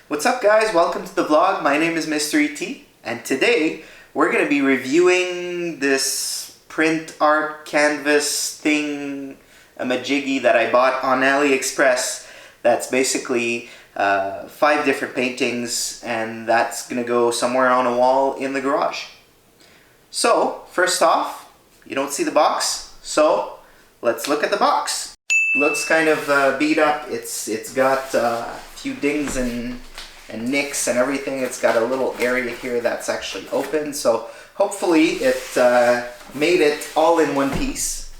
What's up guys, welcome to the vlog. My name is MisterET and today we're going to be reviewing this print art canvas thing, a majiggy that I bought on AliExpress. That's basically 5 different paintings and that's going to go somewhere on a wall in the garage. So first off, you don't see the box, so let's look at the box. Looks kind of beat up. It's got a few dings and nicks and everything. It's got a little area here that's actually open, so hopefully it made it all in one piece.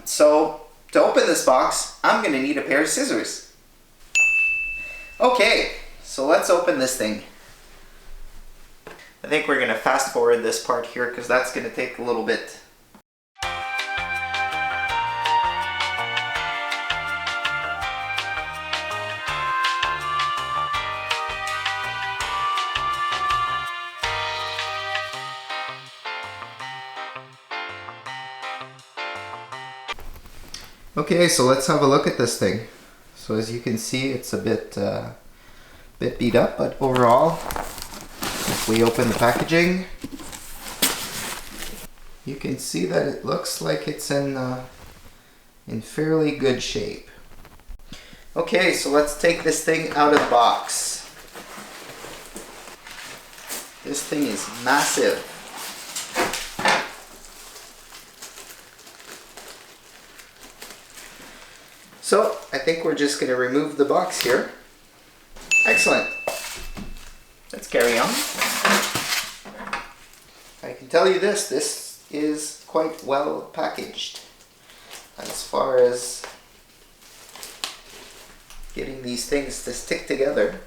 So to open this box, I'm gonna need a pair of scissors. Okay, so let's open this thing. I think we're gonna fast forward this part here because that's gonna take a little bit. Okay, so let's have a look at this thing. So as you can see, it's a bit beat up, but overall, if we open the packaging, you can see that it looks like it's in fairly good shape. Okay, so let's take this thing out of the box. This thing is massive. So I think we're just going to remove the box here. Excellent. Let's carry on. I can tell you this is quite well packaged as far as getting these things to stick together.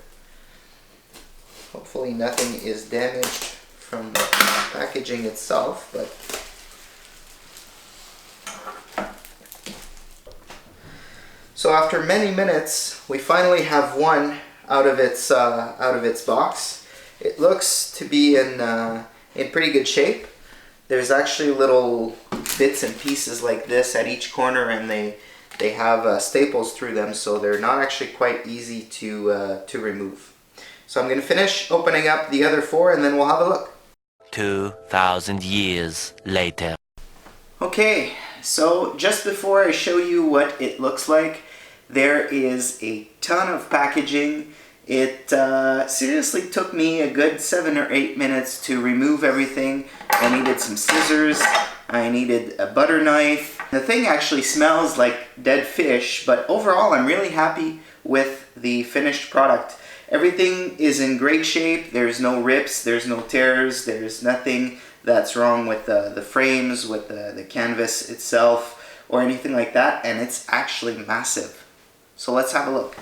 Hopefully nothing is damaged from the packaging itself, but so after many minutes, we finally have one out of its box. It looks to be in pretty good shape. There's actually little bits and pieces like this at each corner, and they have staples through them, so they're not actually quite easy to remove. So I'm going to finish opening up the other 4, and then we'll have a look. 2,000 years later. Okay, so just before I show you what it looks like, there is a ton of packaging. It seriously took me a good 7 or 8 minutes to remove everything. I needed some scissors, I needed a butter knife. The thing actually smells like dead fish, but overall I'm really happy with the finished product. Everything is in great shape. There's no rips, there's no tears, there's nothing that's wrong with the frames, with the canvas itself, or anything like that, and it's actually massive. So let's have a look.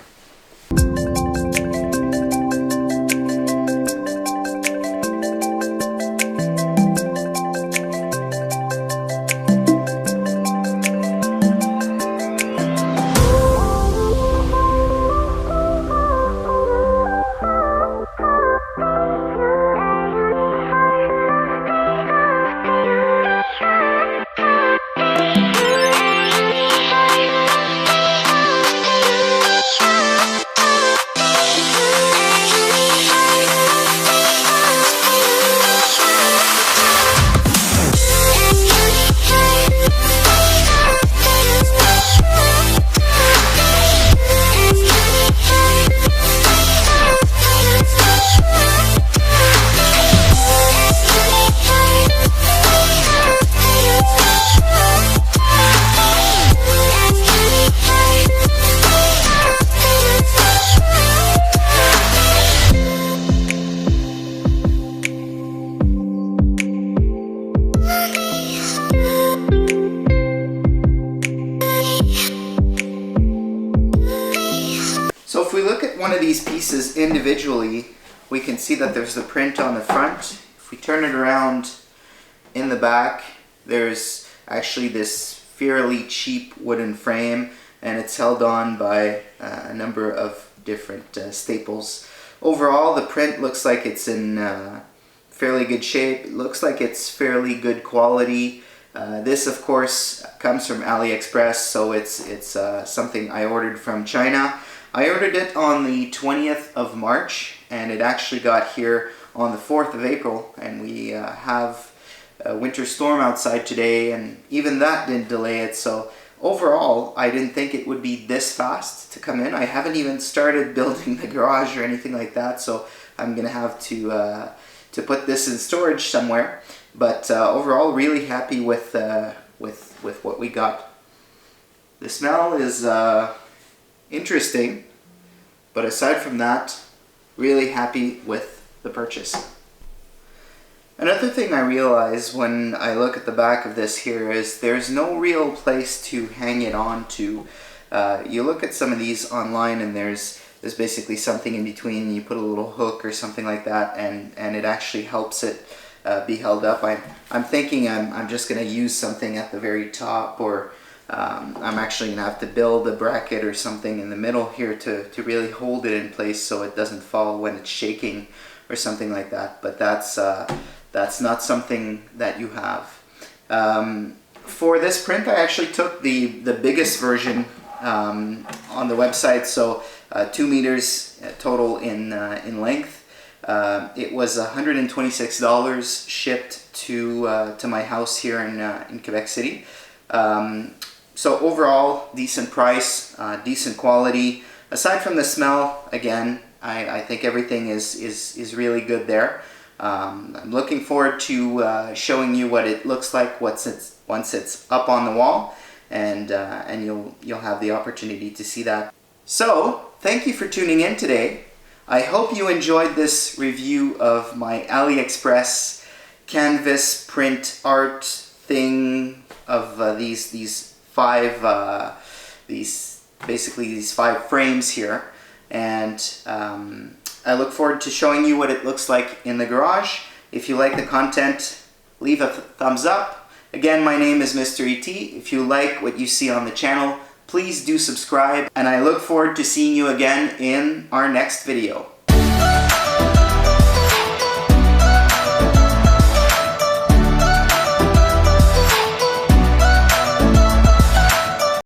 So if we look at one of these pieces individually, we can see that there's the print on the front. If we turn it around in the back, there's actually this fairly cheap wooden frame, and it's held on by a number of different staples. Overall, the print looks like it's in fairly good shape. It looks like it's fairly good quality. This, of course, comes from AliExpress, so it's something I ordered from China. I ordered it on the 20th of March, and it actually got here on the 4th of April, and we have a winter storm outside today, and even that didn't delay it. So overall, I didn't think it would be this fast to come in. I haven't even started building the garage or anything like that, so I'm gonna have to put this in storage somewhere. But overall, really happy with what we got. The smell is interesting, but aside from that, really happy with the purchase. Another thing I realize when I look at the back of this here is there's no real place to hang it on to. You look at some of these online and there's basically something in between. You put a little hook or something like that, and it actually helps it be held up. I'm thinking I'm just going to use something at the very top, or I'm actually going to have to build a bracket or something in the middle here to really hold it in place so it doesn't fall when it's shaking or something like that. But that's not something that you have. For this print, I actually took the biggest version on the website, so 2 meters total in length. It was $126 shipped to my house here in Quebec City. So overall, decent price, decent quality. Aside from the smell, again, I think everything is really good there. I'm looking forward to showing you what it looks like once it's up on the wall, and you'll have the opportunity to see that. So thank you for tuning in today. I hope you enjoyed this review of my AliExpress canvas print art thing of these five frames here, and I look forward to showing you what it looks like in the garage. If you like the content, leave a thumbs up. Again, my name is MisterET. If you like what you see on the channel, please do subscribe, and I look forward to seeing you again in our next video.